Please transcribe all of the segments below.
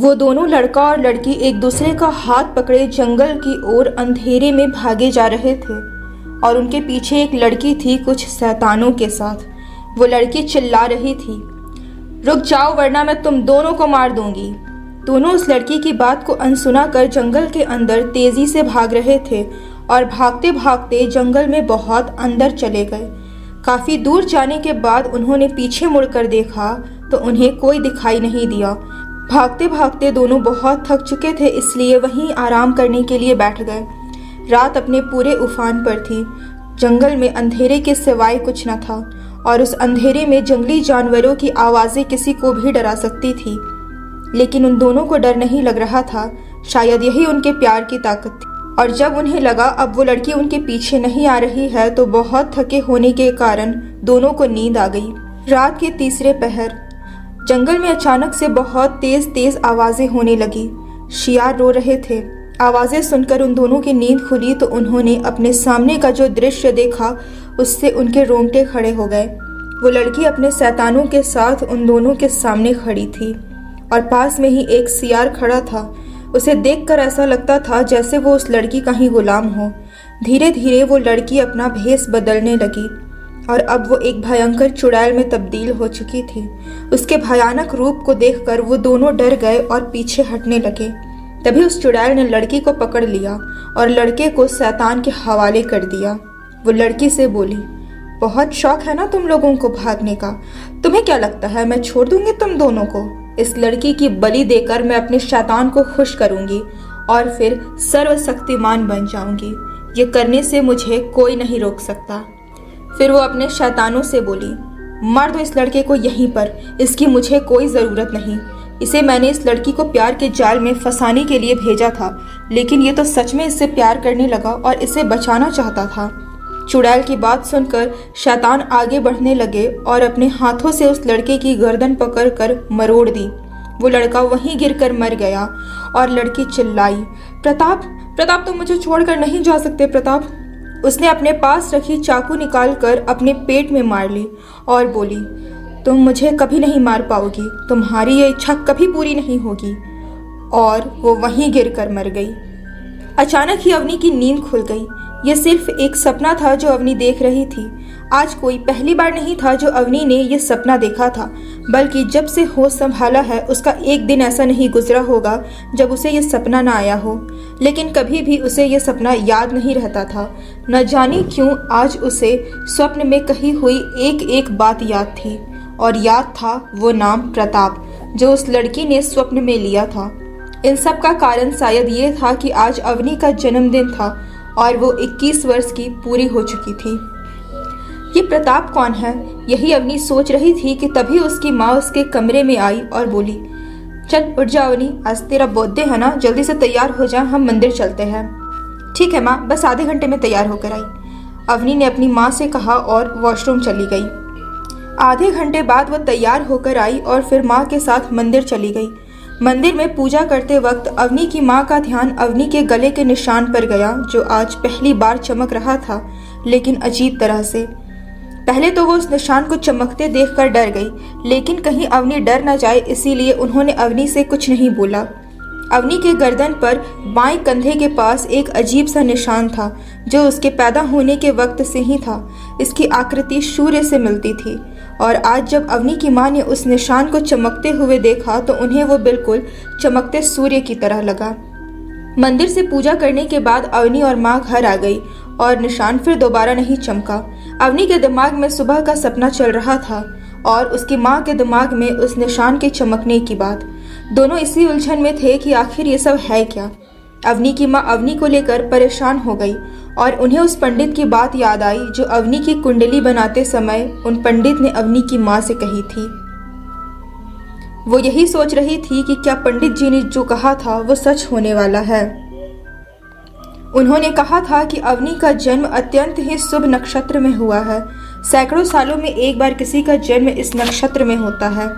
वो दोनों लड़का और लड़की एक दूसरे का हाथ पकड़े जंगल की ओर अंधेरे में भागे जा रहे थे और उनके पीछे एक लड़की थी कुछ शैतानों के साथ। वो लड़की चिल्ला रही थी, रुक जाओ वरना मैं तुम दोनों को मार दूंगी। दोनों उस लड़की की बात को अनसुना कर जंगल के अंदर तेजी से भाग रहे थे और भागते भागते जंगल में बहुत अंदर चले गए। काफी दूर जाने के बाद उन्होंने पीछे मुड़कर देखा तो उन्हें कोई दिखाई नहीं दिया। भागते भागते दोनों बहुत थक चुके थे, इसलिए वहीं आराम करने के लिए बैठ गए। रात अपने पूरे उफान पर थी। जंगल में अंधेरे के सिवाय कुछ न था और उस अंधेरे में जंगली जानवरों की आवाज़ें किसी को भी डरा सकती थी, लेकिन उन दोनों को डर नहीं लग रहा था। शायद यही उनके प्यार की ताकत थी। और जब उन्हें लगा अब वो लड़की उनके पीछे नहीं आ रही है तो बहुत थके होने के कारण दोनों को नींद आ गई। रात के तीसरे पहर जंगल में अचानक से बहुत तेज तेज आवाज़ें होने लगी। शियार रो रहे थे। आवाज़ें सुनकर उन दोनों की नींद खुली तो उन्होंने अपने सामने का जो दृश्य देखा उससे उनके रोंगटे खड़े हो गए। वो लड़की अपने शैतानों के साथ उन दोनों के सामने खड़ी थी और पास में ही एक शियार खड़ा था। उसे देखकर ऐसा लगता था जैसे वो उस लड़की का ही गुलाम हो। धीरे धीरे वो लड़की अपना भेष बदलने लगी और अब वो एक भयंकर चुड़ैल में तब्दील हो चुकी थी। उसके भयानक रूप को देखकर वो दोनों डर गए और पीछे हटने लगे। तभी उस चुड़ैल ने लड़की को पकड़ लिया और लड़के को शैतान के हवाले कर दिया। वो लड़की से बोली, बहुत शौक है ना तुम लोगों को भागने का, तुम्हें क्या लगता है मैं छोड़ दूंगी तुम दोनों को? इस लड़की की बलि देकर मैं अपने शैतान को खुश करूंगी और फिर सर्वशक्तिमान बन जाऊंगी। ये करने से मुझे कोई नहीं रोक सकता। फिर वो अपने शैतानों से बोली, मार दो इस लड़के को यहीं पर, इसकी मुझे कोई ज़रूरत नहीं। इसे मैंने इस लड़की को प्यार के जाल में फंसाने के लिए भेजा था, लेकिन ये तो सच में इससे प्यार करने लगा और इसे बचाना चाहता था। चुड़ैल की बात सुनकर शैतान आगे बढ़ने लगे और अपने हाथों से उस लड़के की गर्दन पकड़कर मरोड़ दी। वो लड़का वहीं गिरकर मर गया और लड़की चिल्लाई, प्रताप प्रताप तुम मुझे छोड़कर नहीं जा सकते प्रताप। उसने अपने पास रखी चाकू निकालकर अपने पेट में मार ली और बोली, तुम मुझे कभी नहीं मार पाओगी, तुम्हारी ये इच्छा कभी पूरी नहीं होगी। और वो वहीं गिरकर मर गई। अचानक ही अवनी की नींद खुल गई। यह सिर्फ एक सपना था जो अवनी देख रही थी। आज कोई पहली बार नहीं था जो अवनी ने यह सपना देखा था, बल्कि जब से होश संभाला है उसका एक दिन ऐसा नहीं गुजरा होगा जब उसे यह सपना ना आया हो। लेकिन कभी भी उसे यह सपना याद नहीं रहता था। न जाने क्यों आज उसे स्वप्न में कही हुई एक एक बात याद थी, और याद था वो नाम प्रताप जो उस लड़की ने स्वप्न में लिया था। इन सब का कारण शायद ये था कि आज अवनी का जन्मदिन था और वो 21 वर्ष की पूरी हो चुकी थी। ये प्रताप कौन है, यही अवनी सोच रही थी कि तभी उसकी माँ उसके कमरे में आई और बोली, चल उठ जा अवनी, आज तेरा बर्थडे है ना, जल्दी से तैयार हो जा, हम मंदिर चलते हैं। ठीक है माँ, बस आधे घंटे में तैयार होकर आई, अवनी ने अपनी माँ से कहा और वॉशरूम चली गई। आधे घंटे बाद वह तैयार होकर आई और फिर माँ के साथ मंदिर चली गई। मंदिर में पूजा करते वक्त अवनी की माँ का ध्यान अवनी के गले के निशान पर गया, जो आज पहली बार चमक रहा था, लेकिन अजीब तरह से। पहले तो वो उस निशान को चमकते देखकर डर गई, लेकिन कहीं अवनी डर न जाए इसीलिए उन्होंने अवनी से कुछ नहीं बोला। अवनी के गर्दन पर बाएं कंधे के पास एक अजीब सा निशान था जो उसके पैदा होने के वक्त से ही था। इसकी आकृति सूर्य से मिलती थी और आज जब अवनी की माँ ने उस निशान को चमकते हुए देखा तो उन्हें वो बिल्कुल चमकते सूर्य की तरह लगा। मंदिर से पूजा करने के बाद अवनी और माँ घर आ गई और निशान फिर दोबारा नहीं चमका। अवनी के दिमाग में सुबह का सपना चल रहा था और उसकी माँ के दिमाग में उस निशान के चमकने की बात। दोनों इसी उलझन में थे कि आखिर ये सब है क्या। अवनी की माँ अवनी को लेकर परेशान हो गई और उन्हें उस पंडित की बात याद आई जो अवनी की कुंडली बनाते समय उन पंडित ने अवनी की माँ से कही थी। वो यही सोच रही थी कि क्या पंडित जी ने जो कहा था वो सच होने वाला है। उन्होंने कहा था कि अवनी का जन्म अत्यंत ही शुभ नक्षत्र में हुआ है। सैकड़ों सालों में एक बार किसी का जन्म इस नक्षत्र में होता है।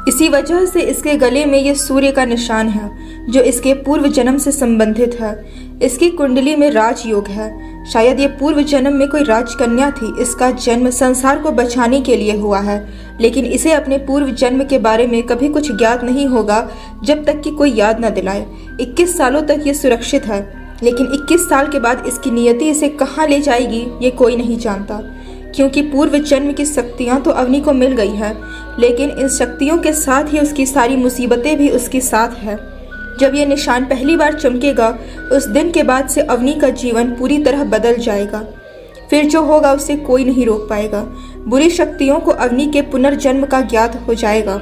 इसी वजह से इसके गले में ये सूर्य का निशान है जो इसके पूर्व जन्म से संबंधित है। इसकी कुंडली में राजयोग है। शायद ये पूर्व जन्म में कोई राजकन्या थी। इसका जन्म संसार को बचाने के लिए हुआ है, लेकिन इसे अपने पूर्व जन्म के बारे में कभी कुछ ज्ञात नहीं होगा जब तक कि कोई याद न दिलाए। 21 सालों तक ये सुरक्षित है, लेकिन 21 साल के बाद इसकी नियति इसे कहाँ ले जाएगी ये कोई नहीं जानता, क्योंकि पूर्व जन्म की शक्तियाँ तो अवनी को मिल गई है, लेकिन इन शक्तियों के साथ ही उसकी सारी मुसीबतें भी उसके साथ है। जब ये निशान पहली बार चमकेगा, उस दिन के बाद से अवनी का जीवन पूरी तरह बदल जाएगा। फिर जो होगा उसे कोई नहीं रोक पाएगा। बुरी शक्तियों को अवनी के पुनर्जन्म का ज्ञात हो जाएगा।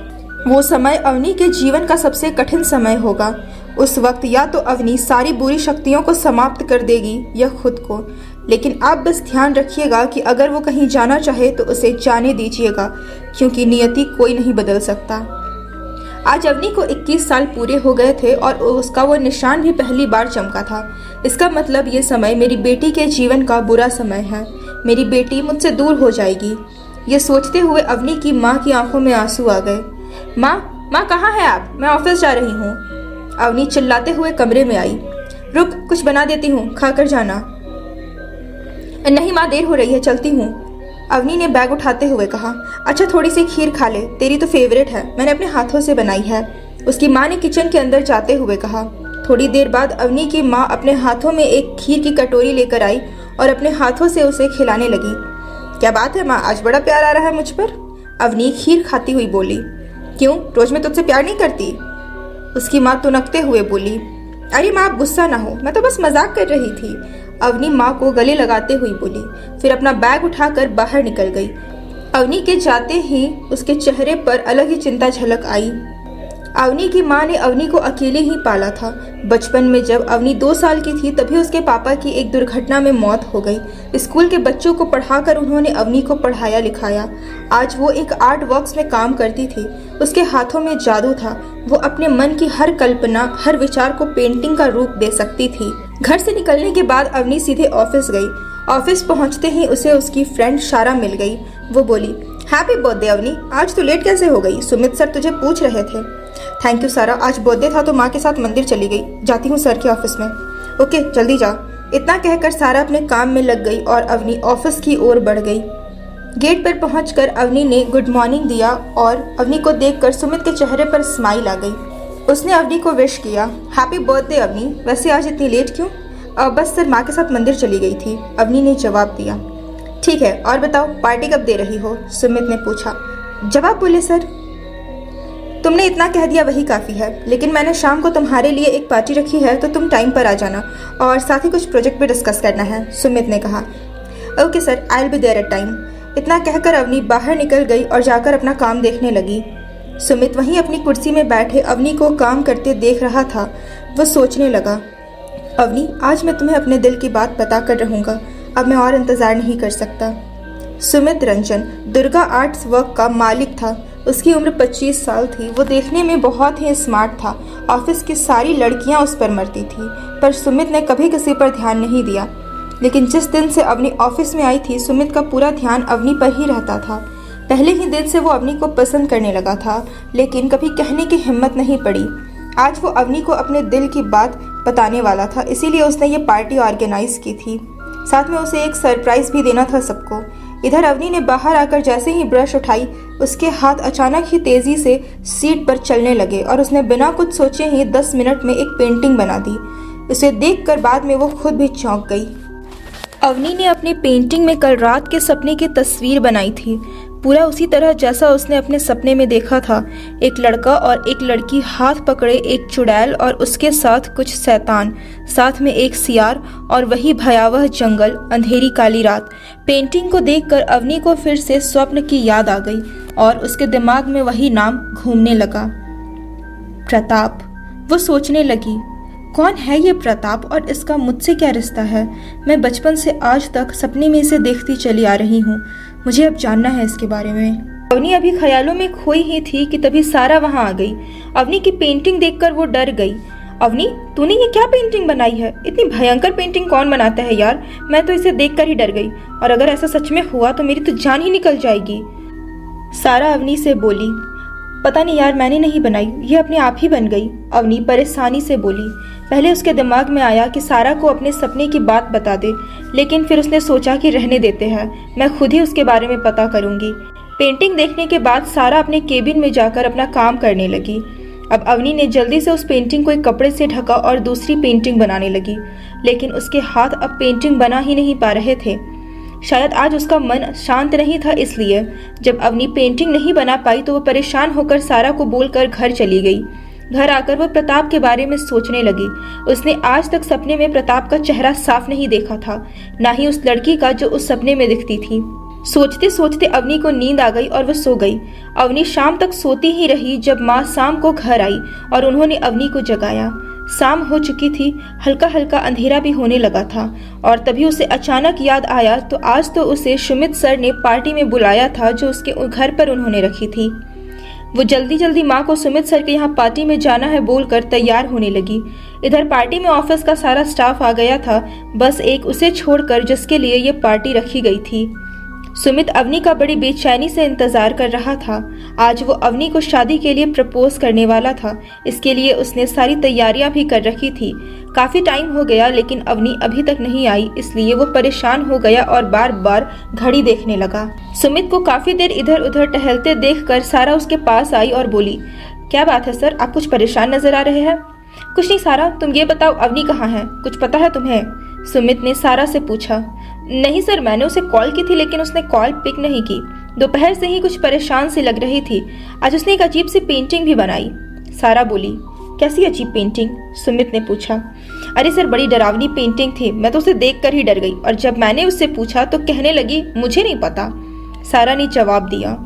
वो समय अवनी के जीवन का सबसे कठिन समय होगा। उस वक्त या तो अवनी सारी बुरी शक्तियों को समाप्त कर देगी या खुद को। लेकिन आप बस ध्यान रखिएगा कि अगर वो कहीं जाना चाहे तो उसे जाने दीजिएगा, क्योंकि नियति कोई नहीं बदल सकता। आज अवनी को 21 साल पूरे हो गए थे और उसका वो निशान भी पहली बार चमका था। इसका मतलब ये समय मेरी बेटी के जीवन का बुरा समय है। मेरी बेटी मुझसे दूर हो जाएगी। ये सोचते हुए अवनी की माँ की आंखों में आंसू आ गए। माँ कहाँ है आप? मैं ऑफिस जा रही हूँ। अवनी चिल्लाते हुए कमरे में आई। रुक, कुछ बना देती हूँ, खा कर जाना। नहीं माँ, देर हो रही है, चलती हूँ। अवनी ने बैग उठाते हुए कहा। अच्छा, थोड़ी सी खीर खा ले, तेरी तो फेवरेट है, मैंने अपने हाथों से बनाई है। उसकी माँ ने किचन के अंदर जाते हुए कहा। थोड़ी देर बाद अवनी की माँ अपने हाथों में एक खीर की कटोरी लेकर आई और अपने हाथों से उसे खिलाने लगी। क्या बात है माँ, आज बड़ा प्यार आ रहा है मुझ पर? अवनी खीर खाती हुई बोली। क्यों, रोज मैं तुझसे प्यार नहीं करती? उसकी माँ तुनकते हुए बोली। अरे माँ, आप गुस्सा ना हो, मैं तो बस मजाक कर रही थी। अवनी माँ को गले लगाते हुई बोली, फिर अपना बैग उठाकर बाहर निकल गई। अवनी के जाते ही उसके चेहरे पर अलग ही चिंता झलक आई। अवनी की माँ ने अवनी को अकेले ही पाला था। बचपन में जब अवनी 2 साल की थी तभी उसके पापा की एक दुर्घटना में मौत हो गई। स्कूल के बच्चों को पढ़ाकर उन्होंने अवनी को पढ़ाया लिखाया। आज वो एक आर्ट वर्क्स में काम करती थी। उसके हाथों में जादू था। वो अपने मन की हर कल्पना, हर विचार को पेंटिंग का रूप दे सकती थी। घर से निकलने के बाद अवनी सीधे ऑफिस गई। ऑफिस पहुंचते ही उसे उसकी फ्रेंड शारा मिल गई। वो बोली, हैप्पी बर्थडे अवनी, आज तू लेट कैसे हो गई? सुमित सर तुझे पूछ रहे थे। थैंक यू सारा, आज बर्थडे था तो माँ के साथ मंदिर चली गई। जाती हूँ सर के ऑफिस में। ओके, जल्दी जा। इतना कहकर सारा अपने काम में लग गई और अवनी ऑफिस की ओर बढ़ गई। गेट पर पहुंचकर अवनी ने गुड मॉर्निंग दिया और अवनी को देखकर सुमित के चेहरे पर स्माइल आ गई। उसने अवनी को विश किया। हैप्पी बर्थडे अवनी, वैसे आज इतनी लेट क्यों? बस सर, माँ के साथ मंदिर चली गई थी, अवनी ने जवाब दिया। ठीक है, और बताओ पार्टी कब दे रही हो? सुमित ने पूछा। जवाब बोले सर, तुमने इतना कह दिया वही काफ़ी है, लेकिन मैंने शाम को तुम्हारे लिए एक पार्टी रखी है तो तुम टाइम पर आ जाना, और साथ ही कुछ प्रोजेक्ट भी डिस्कस करना है, सुमित ने कहा। Okay sir, I will be there at time. इतना कहकर अवनी बाहर निकल गई और जाकर अपना काम देखने लगी। सुमित वहीं अपनी कुर्सी में बैठे अवनी को काम करते देख रहा था। वह सोचने लगा, अवनी, आज मैं तुम्हें अपने दिल की बात बता कर रहूँगा। अब मैं और इंतज़ार नहीं कर सकता। सुमित रंजन दुर्गा आर्ट्स वर्क का मालिक था। उसकी उम्र 25 साल थी। वो देखने में बहुत ही स्मार्ट था। ऑफिस की सारी लड़कियां उस पर मरती थी, पर सुमित ने कभी किसी पर ध्यान नहीं दिया। लेकिन जिस दिन से अवनी ऑफिस में आई थी, सुमित का पूरा ध्यान अवनी पर ही रहता था। पहले ही दिन से वो अवनी को पसंद करने लगा था, लेकिन कभी कहने की हिम्मत नहीं पड़ी। आज वो अवनी को अपने दिल की बात बताने वाला था, इसीलिए उसने ये पार्टी ऑर्गेनाइज की थी। साथ में उसे एक सरप्राइज भी देना था सबको। इधर अवनी ने बाहर आकर जैसे ही ब्रश उठाई, उसके हाथ अचानक ही तेजी से सीट पर चलने लगे और उसने बिना कुछ सोचे ही 10 मिनट में एक पेंटिंग बना दी। उसे देखकर बाद में वो खुद भी चौंक गई। अवनी ने अपनी पेंटिंग में कल रात के सपने की तस्वीर बनाई थी, पूरा उसी तरह जैसा उसने अपने सपने में देखा था। एक लड़का और एक लड़की हाथ पकड़े एक चुड़ैल और उसके साथ कुछ शैतान, साथ में एक सियार और वही भयावह जंगल, अंधेरी काली रात। पेंटिंग को देखकर अवनी को फिर से स्वप्न की याद आ गई और उसके दिमाग में वही नाम घूमने लगा, प्रताप। वो सोचने लगी, कौन है ये प्रताप और इसका मुझसे क्या रिश्ता है? मैं बचपन से आज तक सपने में इसे देखती चली आ रही हूँ। मुझे अब जानना है इसके बारे में। अवनी अभी ख्यालों में खोई ही थी कि तभी सारा वहां आ गई। अवनी की पेंटिंग देखकर वो डर गई। अवनी, तूने ये क्या पेंटिंग बनाई है? इतनी भयंकर पेंटिंग कौन बनाता है यार? मैं तो इसे देखकर ही डर गई, और अगर ऐसा सच में हुआ तो मेरी तो जान ही निकल जाएगी। सारा अवनी से बोली, पता नहीं यार, मैंने नहीं बनाई, ये अपने आप ही बन गई, अवनी परेशानी से बोली। पहले उसके दिमाग में आया कि सारा को अपने सपने की बात बता दे, लेकिन फिर उसने सोचा कि रहने देते हैं, मैं खुद ही उसके बारे में पता करूंगी। पेंटिंग देखने के बाद सारा अपने केबिन में जाकर अपना काम करने लगी। अब अवनी ने जल्दी से उस पेंटिंग को एक कपड़े से ढका और दूसरी पेंटिंग बनाने लगी, लेकिन उसके हाथ अब पेंटिंग बना ही नहीं पा रहे थे। शायद आज उसका मन शांत नहीं था, इसलिए जब अवनी पेंटिंग नहीं बना पाई तो वो परेशान होकर सारा को बोलकर घर चली गई। घर आकर वो प्रताप के बारे में सोचने लगी। उसने आज तक सपने में प्रताप का चेहरा साफ नहीं देखा था, ना ही उस लड़की का जो उस सपने में दिखती थी। सोचते सोचते अवनी को नींद आ गई और वो सो गई। अवनी शाम तक सोती ही रही। जब माँ शाम को घर आई और उन्होंने अवनी को जगाया, शाम हो चुकी थी, हल्का हल्का अंधेरा भी होने लगा था। और तभी उसे अचानक याद आया तो आज तो उसे सुमित सर ने पार्टी में बुलाया था जो उसके घर पर उन्होंने रखी थी। वो जल्दी जल्दी माँ को सुमित सर के यहाँ पार्टी में जाना है बोलकर तैयार होने लगी। इधर पार्टी में ऑफिस का सारा स्टाफ आ गया था, बस एक उसे छोड़कर जिसके लिए ये पार्टी रखी गई थी। सुमित अवनी का बड़ी बेचैनी से इंतजार कर रहा था। आज वो अवनी को शादी के लिए प्रपोज करने वाला था। इसके लिए उसने सारी तैयारियां भी कर रखी थी। काफी टाइम हो गया लेकिन अवनी अभी तक नहीं आई, इसलिए वो परेशान हो गया और बार बार घड़ी देखने लगा। सुमित को काफी देर इधर उधर टहलते देखकर सारा उसके पास आई और बोली, क्या बात है सर, आप कुछ परेशान नजर आ रहे हैं? कुछ नहीं सारा, तुम ये बताओ अवनी कहाँ है, कुछ पता है तुम्हें? सुमित ने सारा से पूछा। नहीं सर, मैंने उसे कॉल की थी लेकिन उसने कॉल पिक नहीं की। दोपहर से ही कुछ परेशान सी लग रही थी। आज उसने एक अजीब सी पेंटिंग भी बनाई। सारा बोली। कैसी अजीब पेंटिंग? सुमित ने पूछा। अरे सर, बड़ी डरावनी पेंटिंग थी, मैं तो उसे देखकर ही डर गई और जब मैंने उससे पूछा तो कहने लगी मुझे नहीं पता। सारा ने जवाब दिया।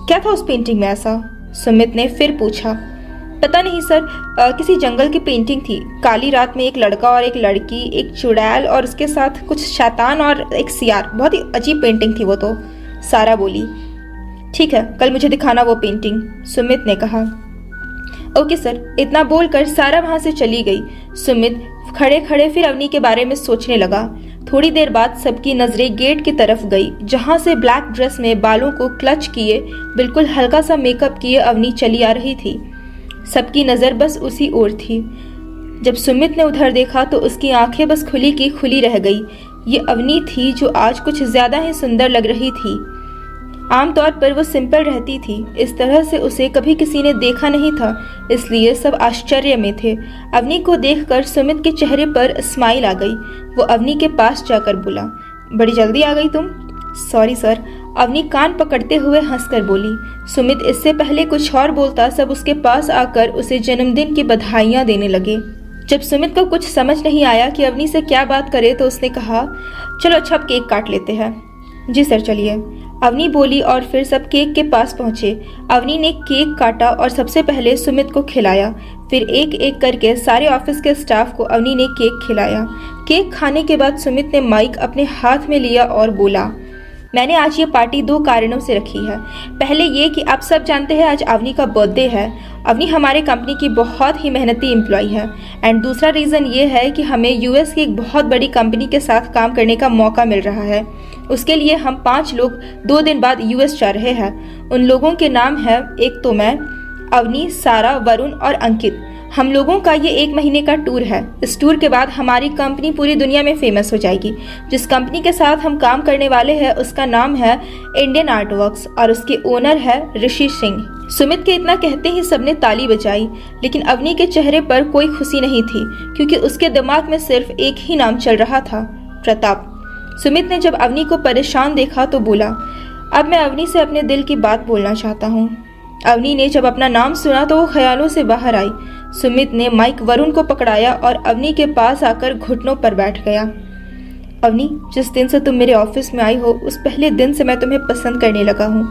क्या था उस पेंटिंग में ऐसा? सुमित ने फिर पूछा। पता नहीं सर, किसी जंगल की पेंटिंग थी। काली रात में एक लड़का और एक लड़की, एक चुड़ैल और उसके साथ कुछ शैतान और एक सियार। बहुत ही अजीब पेंटिंग थी वो तो। सारा बोली। ठीक है, कल मुझे दिखाना वो पेंटिंग, सुमित ने कहा। Okay sir. इतना बोलकर सारा वहां से चली गई। सुमित खड़े खड़े फिर अवनी के बारे में सोचने लगा। थोड़ी देर बाद सबकी नजरें गेट की तरफ गई, जहां से ब्लैक ड्रेस में बालों को क्लच किए, बिल्कुल हल्का सा मेकअप किए अवनी चली आ रही थी। सबकी नज़र बस उसी ओर थी। जब सुमित ने उधर देखा तो उसकी आंखें बस खुली की खुली रह गई। ये अवनी थी जो आज कुछ ज्यादा ही सुंदर लग रही थी। आमतौर पर वो सिंपल रहती थी, इस तरह से उसे कभी किसी ने देखा नहीं था, इसलिए सब आश्चर्य में थे। अवनी को देखकर सुमित के चेहरे पर स्माइल आ गई। वो अवनी के पास जाकर बोला, बड़ी जल्दी आ गई तुम? सॉरी सर, अवनी कान पकड़ते हुए हंसकर बोली। सुमित इससे पहले कुछ और बोलता सब उसके पास आकर उसे जन्मदिन की बधाइयां देने लगे। जब सुमित को कुछ समझ नहीं आया कि अवनी से क्या बात करे तो उसने कहा, चलो अच्छा अब केक काट लेते हैं। जी सर, चलिए, अवनी बोली और फिर सब केक के पास पहुंचे। अवनी ने केक काटा और सबसे पहले सुमित को खिलाया, फिर एक एक करके सारे ऑफिस के स्टाफ को अवनी ने केक खिलाया। केक खाने के बाद सुमित ने माइक अपने हाथ में लिया और बोला, मैंने आज ये पार्टी 2 कारणों से रखी है। पहले ये कि आप सब जानते हैं आज अवनी का बर्थडे है। अवनी हमारे कंपनी की बहुत ही मेहनती एम्प्लॉय है। एंड दूसरा रीज़न ये है कि हमें यूएस की एक बहुत बड़ी कंपनी के साथ काम करने का मौका मिल रहा है। उसके लिए हम 5 लोग 2 दिन बाद यूएस जा रहे हैं। उन लोगों के नाम है, एक तो मैं, अवनी, सारा, वरुण और अंकित। हम लोगों का ये 1 महीने का टूर है। इस टूर के बाद हमारी कंपनी पूरी दुनिया में फेमस हो जाएगी। जिस कंपनी के साथ हम काम करने वाले हैं उसका नाम है इंडियन आर्ट वर्क्स और उसके ओनर है ऋषि सिंह। सुमित के इतना कहते ही सबने ताली बजाई, लेकिन अवनी के चेहरे पर कोई खुशी नहीं थी क्योंकि उसके दिमाग में सिर्फ एक ही नाम चल रहा था, प्रताप। सुमित ने जब अवनी को परेशान देखा तो बोला, अब मैं अवनी से अपने दिल की बात बोलना चाहता हूँ। अवनी ने जब अपना नाम सुना तो वो ख्यालों से बाहर आई। सुमित ने माइक वरुण को पकड़ाया और अवनी के पास आकर घुटनों पर बैठ गया। अवनी, जिस दिन से तुम मेरे ऑफिस में आई हो उस पहले दिन से मैं तुम्हें पसंद करने लगा हूँ।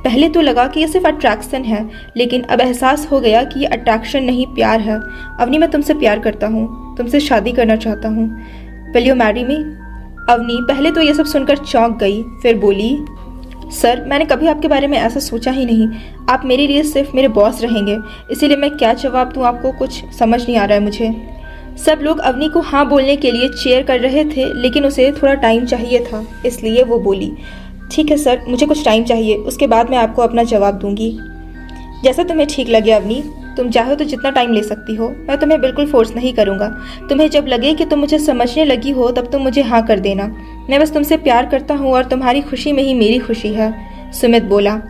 पहले तो लगा कि ये सिर्फ अट्रैक्शन है, लेकिन अब एहसास हो गया कि ये अट्रैक्शन नहीं, प्यार है। अवनी, मैं तुमसे प्यार करता हूँ, तुमसे शादी करना चाहता हूँ। Will you marry me? Avani पहले तो ये सब सुनकर चौंक गई, फिर बोली, सर, मैंने कभी आपके बारे में ऐसा सोचा ही नहीं। आप मेरे लिए सिर्फ मेरे बॉस रहेंगे, इसीलिए मैं क्या जवाब दूं आपको कुछ समझ नहीं आ रहा है मुझे। सब लोग अवनी को हाँ बोलने के लिए चेयर कर रहे थे, लेकिन उसे थोड़ा टाइम चाहिए था, इसलिए वो बोली, ठीक है सर, मुझे कुछ टाइम चाहिए, उसके बाद मैं आपको अपना जवाब दूंगी। जैसा तुम्हें ठीक लगे अवनी, तुम चाहो तो जितना टाइम ले सकती हो, मैं तुम्हें बिल्कुल फोर्स नहीं करूँगा। तुम्हें जब लगे कि तुम मुझे समझने लगी हो तब तुम मुझे हाँ कर देना। मैं बस तुमसे प्यार करता हूँ और तुम्हारी खुशी में ही मेरी खुशी है, सुमित बोला।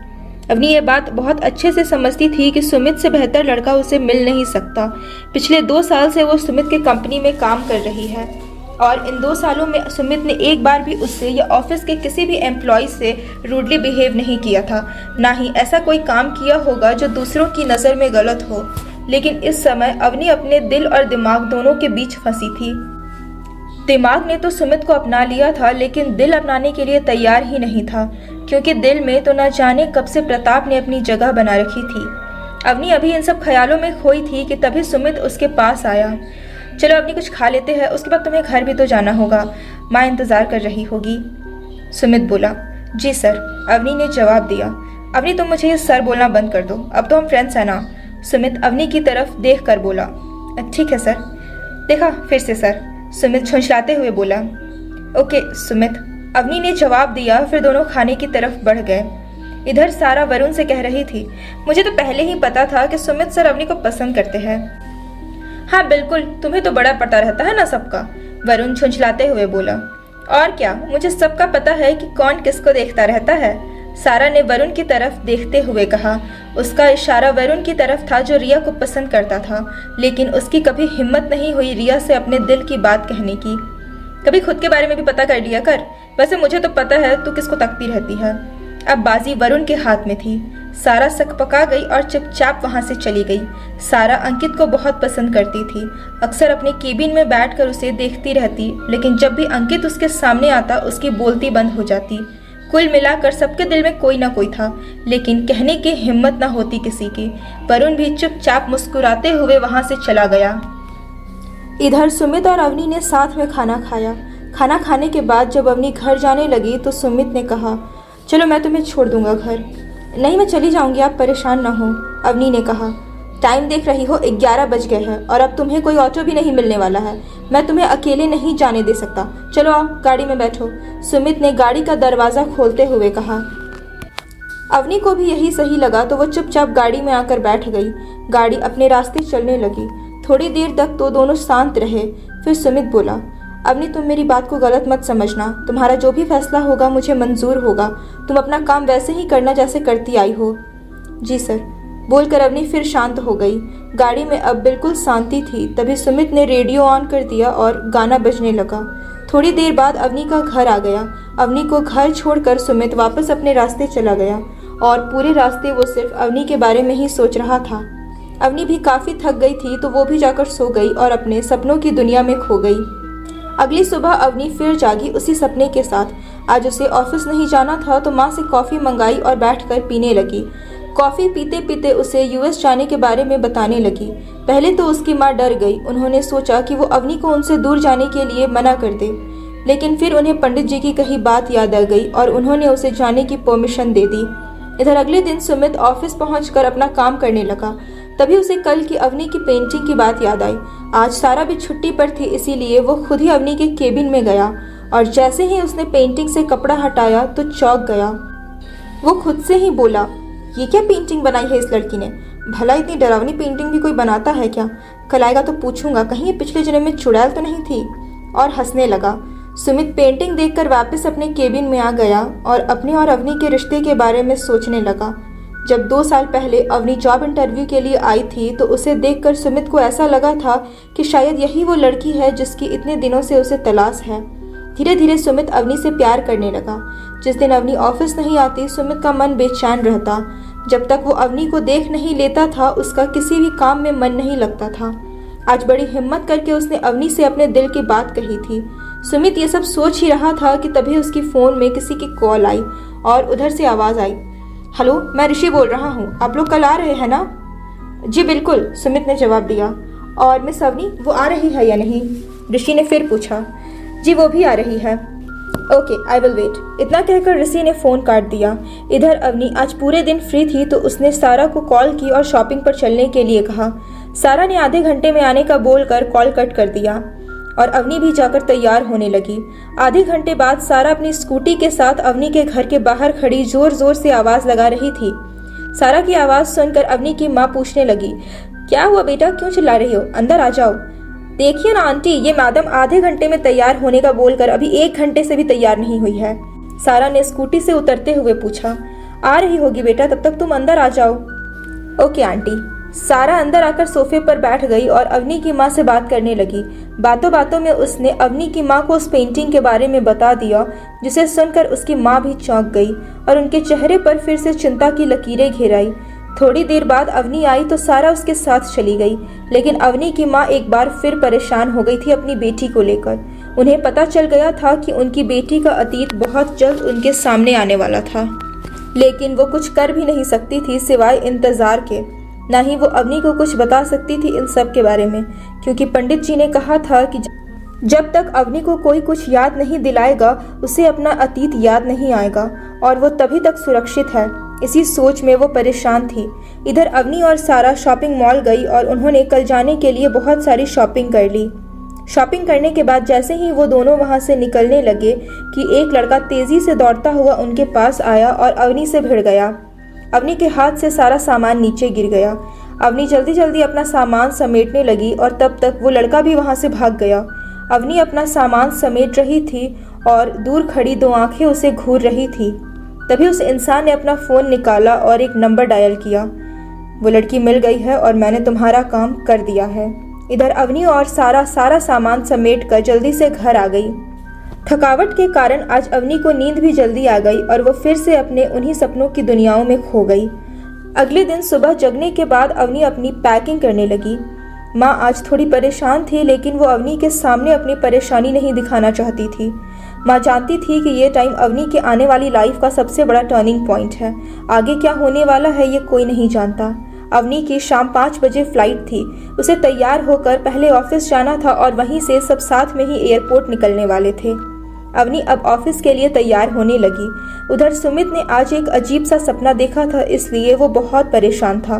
अवनी ये बात बहुत अच्छे से समझती थी कि सुमित से बेहतर लड़का उसे मिल नहीं सकता। पिछले 2 साल से वो सुमित के कंपनी में काम कर रही है और इन 2 सालों में सुमित ने एक बार भी उससे या ऑफिस के किसी भी एम्प्लॉय से रूडली बिहेव नहीं किया था, ना ही ऐसा कोई काम किया होगा जो दूसरों की नज़र में गलत हो। लेकिन इस समय अवनी अपने दिल और दिमाग दोनों के बीच फंसी थी। दिमाग ने तो सुमित को अपना लिया था, लेकिन दिल अपनाने के लिए तैयार ही नहीं था, क्योंकि दिल में तो न जाने कब से प्रताप ने अपनी जगह बना रखी थी। अवनी अभी इन सब ख्यालों में खोई थी कि तभी सुमित उसके पास आया। चलो अवनी कुछ खा लेते हैं, उसके बाद तुम्हें घर भी तो जाना होगा, माँ इंतज़ार कर रही होगी, सुमित बोला। जी सर, अवनी ने जवाब दिया। अवनी तुम मुझे ये सर बोलना बंद कर दो, अब तो हम फ्रेंड्स हैं ना, सुमित अवनी की तरफ देख कर बोला। ठीक है सर। देखा फिर से सर, सुमित झुंझलाते हुए बोला। ओके सुमित, अवनी ने जवाब दिया। फिर दोनों खाने की तरफ बढ़ गए। इधर सारा वरुण से कह रही थी, मुझे तो पहले ही पता था कि सुमित सर अवनी को पसंद करते हैं। हाँ बिल्कुल, तुम्हें तो बड़ा पता रहता है ना सबका, वरुण झुंझलाते हुए बोला। और क्या, मुझे सबका पता है कि कौन किसको देखता रहता है, सारा ने वरुण की तरफ देखते हुए कहा। उसका इशारा वरुण की तरफ था जो रिया को पसंद करता था, लेकिन उसकी कभी हिम्मत नहीं हुई रिया से अपने दिल की बात कहने की। कभी खुद के बारे में भी पता कर लिया कर, वैसे मुझे तो पता है तू किसको तकती रहती है। अब बाजी वरुण के हाथ में थी। सारा सकपका गई और चुपचाप वहां से चली गई। सारा अंकित को बहुत पसंद करती थी, अक्सर अपने केबिन में बैठकर उसे देखती रहती, लेकिन जब भी अंकित उसके सामने आता उसकी बोलती बंद हो जाती। कुल मिलाकर सबके दिल में कोई ना कोई था, लेकिन कहने की हिम्मत ना होती किसी की। वरुण भी चुपचाप मुस्कुराते हुए वहां से चला गया। इधर सुमित और अवनी ने साथ में खाना खाया। खाना खाने के बाद जब अवनी घर जाने लगी तो सुमित ने कहा, चलो मैं तुम्हें छोड़ दूंगा घर। नहीं मैं चली जाऊंगी, आप परेशान ना हो, अवनी ने कहा। टाइम देख रही हो, 11 बज गए हैं और अब तुम्हें कोई ऑटो भी नहीं मिलने वाला है। मैं तुम्हें अकेले नहीं जाने दे सकता। चलो आओ गाड़ी में बैठो, सुमित ने गाड़ी का दरवाज़ा खोलते हुए कहा। अवनी को भी यही सही लगा तो वो चुपचाप गाड़ी में आकर बैठ गई। गाड़ी अपने रास्ते चलने लगी। थोड़ी देर तक तो दोनों शांत रहे। फिर सुमित बोला, अवनी तुम मेरी बात को गलत मत समझना, तुम्हारा जो भी फैसला होगा मुझे मंजूर होगा। तुम अपना काम वैसे ही करना जैसे करती आई हो। जी सर, बोलकर अवनी फिर शांत हो गई। गाड़ी में अब बिल्कुल शांति थी। तभी सुमित ने रेडियो ऑन कर दिया और गाना बजने लगा। थोड़ी देर बाद अवनी का घर आ गया। अवनी को घर छोड़कर सुमित वापस अपने रास्ते चला गया और पूरे रास्ते वो सिर्फ अवनी के बारे में ही सोच रहा था। अवनी भी काफ़ी थक गई थी तो वो भी जाकर सो गई और अपने सपनों की दुनिया में खो गई। अगली सुबह अवनी फिर जागी उसी सपने के साथ। आज उसे ऑफिस नहीं जाना था तो माँ से कॉफ़ी मंगाई और बैठकर पीने लगी। कॉफ़ी पीते पीते उसे यूएस जाने के बारे में बताने लगी। पहले तो उसकी माँ डर गई। उन्होंने सोचा कि वो अवनी को उनसे दूर जाने के लिए मना कर दे, लेकिन फिर उन्हें पंडित जी की कही बात याद आ गई और उन्होंने उसे जाने की परमिशन दे दी। इधर अगले दिन सुमित ऑफिस पहुंचकर अपना काम करने लगा। तभी उसे कल की अवनी की पेंटिंग की बात याद आई। आज सारा भी छुट्टी पर थी, इसीलिए वो खुद ही अवनी के केबिन में गया और जैसे ही उसने पेंटिंग से कपड़ा हटाया तो चौंक गया। वो खुद से ही बोला, ये क्या पेंटिंग बनाई है इस लड़की ने? भला इतनी डरावनी पेंटिंग भी कोई बनाता है क्या? कल आएगा तो पूछूंगा कहीं ये पिछले जन्म में चुड़ैल तो नहीं थी। और हंसने लगा। सुमित पेंटिंग देखकर वापस अपने केबिन में आ गया और अपने और अवनी के रिश्ते के बारे में सोचने लगा। जब 2 साल पहले अवनी जॉब इंटरव्यू के लिए आई थी तो उसे देखकर सुमित को ऐसा लगा था कि शायद यही वो लड़की है जिसकी इतने दिनों से उसे तलाश है। धीरे धीरे सुमित अवनी से प्यार करने लगा। जिस दिन अवनी ऑफिस नहीं आती सुमित का मन बेचैन रहता। जब तक वो अवनी को देख नहीं लेता था उसका किसी भी काम में मन नहीं लगता था। आज बड़ी हिम्मत करके उसने अवनी से अपने दिल की बात कही थी। सुमित ये सब सोच ही रहा था कि तभी उसकी फ़ोन में किसी की कॉल आई और उधर से आवाज़ आई, हेलो मैं ऋषि बोल रहा हूँ, आप लोग कल आ रहे हैं ना? जी बिल्कुल, सुमित ने जवाब दिया। और मिस अवनी वो आ रही है या नहीं? ऋषि ने फिर पूछा। जी वो भी आ रही है। Okay I will wait. इतना कहकर ऋषि ने फ़ोन काट दिया। इधर अवनी आज पूरे दिन फ्री थी तो उसने सारा को कॉल की और शॉपिंग पर चलने के लिए कहा। सारा ने आधे घंटे में आने का बोलकर कॉल कट कर दिया और अवनी भी जाकर तैयार होने लगी। आधे घंटे बाद सारा अपनी स्कूटी के साथ अवनी के घर के बाहर खड़ी जोर जोर से आवाज़ लगा रही थी, सारा की आवाज़ सुनकर अवनी की माँ पूछने लगी, क्या हुआ बेटा, क्यों चिल्ला रही हो, अंदर आ जाओ। देखिए ना आंटी, ये मैडम आधे घंटे में तैयार होने का बोलकर अभी 1 घंटे से भी तैयार नहीं हुई है। सारा ने स्कूटी से उतरते हुए पूछा। आ रही होगी बेटा, तब तक तुम अंदर आ जाओ। Okay aunty. सारा अंदर आकर सोफे पर बैठ गई और अवनी की माँ से बात करने लगी। बातों बातों में उसने अवनी की माँ को उस पेंटिंग के बारे में बता दिया, जिसे सुनकर उसकी माँ भी चौंक गई और उनके चेहरे पर फिर से चिंता की लकीरें घेर आई। थोड़ी देर बाद अवनी आई तो सारा उसके साथ चली गई, लेकिन अवनी की माँ एक बार फिर परेशान हो गई थी अपनी बेटी को लेकर। उन्हें पता चल गया था कि उनकी बेटी का अतीत बहुत जल्द उनके सामने आने वाला था, लेकिन वो कुछ कर भी नहीं सकती थी सिवाय इंतजार के। ना ही वो अवनी को कुछ बता सकती थी इन सब के बारे में, क्योंकि पंडित जी ने कहा था कि जब तक अवनी को कोई कुछ याद नहीं दिलाएगा उसे अपना अतीत याद नहीं आएगा और वो तभी तक सुरक्षित है। इसी सोच में वो परेशान थी। इधर अवनी और सारा शॉपिंग मॉल गई और उन्होंने कल जाने के लिए बहुत सारी शॉपिंग कर ली। शॉपिंग करने के बाद जैसे ही वो दोनों वहां से निकलने लगे कि एक लड़का तेजी से दौड़ता हुआ उनके पास आया और अवनी से भिड़ गया। अवनी के हाथ से सारा सामान नीचे गिर गया। अवनी जल्दी जल्दी अपना सामान समेटने लगी और तब तक वो लड़का भी वहां से भाग गया। अवनी अपना सामान समेट रही थी और दूर खड़ी 2 आंखें उसे घूर रही थी। तभी उस इंसान ने अपना फ़ोन निकाला और एक नंबर डायल किया। वो लड़की मिल गई है और मैंने तुम्हारा काम कर दिया है। इधर अवनी और सारा सामान समेट कर जल्दी से घर आ गई। थकावट के कारण आज अवनी को नींद भी जल्दी आ गई और वो फिर से अपने उन्हीं सपनों की दुनियाओं में खो गई। अगले दिन सुबह जगने के बाद अवनी अपनी पैकिंग करने लगी। माँ आज थोड़ी परेशान थी, लेकिन वो अवनी के सामने अपनी परेशानी नहीं दिखाना चाहती थी। माँ जानती थी कि ये टाइम अवनी के आने वाली लाइफ का सबसे बड़ा टर्निंग पॉइंट है। आगे क्या होने वाला है ये कोई नहीं जानता। अवनी की शाम 5 बजे फ्लाइट थी। उसे तैयार होकर पहले ऑफिस जाना था और वहीं से सब साथ में ही एयरपोर्ट निकलने वाले थे। अवनी अब ऑफिस के लिए तैयार होने लगी। उधर सुमित ने आज एक अजीब सा सपना देखा था, इसलिए वो बहुत परेशान था।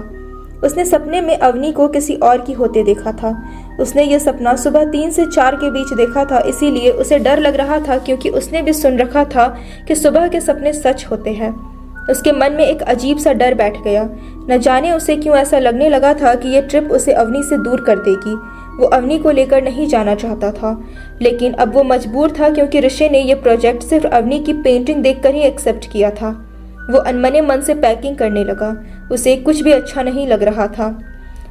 उसने सपने में अवनी को किसी और की होते देखा था। उसने ये सपना सुबह 3 से 4 के बीच देखा था, इसीलिए उसे डर लग रहा था, क्योंकि उसने भी सुन रखा था कि सुबह के सपने सच होते हैं। उसके मन में एक अजीब सा डर बैठ गया। न जाने उसे क्यों ऐसा लगने लगा था कि ये ट्रिप उसे अवनी से दूर कर देगी। वो अवनी को लेकर नहीं जाना चाहता था, लेकिन अब वो मजबूर था, क्योंकि ऋषि ने ये प्रोजेक्ट सिर्फ अवनी की पेंटिंग देखकर ही एक्सेप्ट किया था। वो अनमने मन से पैकिंग करने लगा। उसे कुछ भी अच्छा नहीं लग रहा था।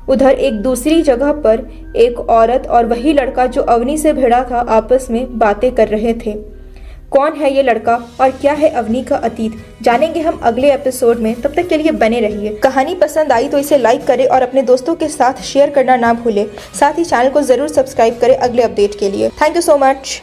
उधर एक दूसरी जगह पर एक औरत और वही लड़का जो अवनी से भिड़ा था आपस में बातें कर रहे थे। कौन है ये लड़का और क्या है अवनी का अतीत, जानेंगे हम अगले एपिसोड में। तब तक के लिए बने रहिए। कहानी पसंद आई तो इसे लाइक करें और अपने दोस्तों के साथ शेयर करना ना भूलें। साथ ही चैनल को जरूर सब्सक्राइब करें अगले अपडेट के लिए। Thank you so much.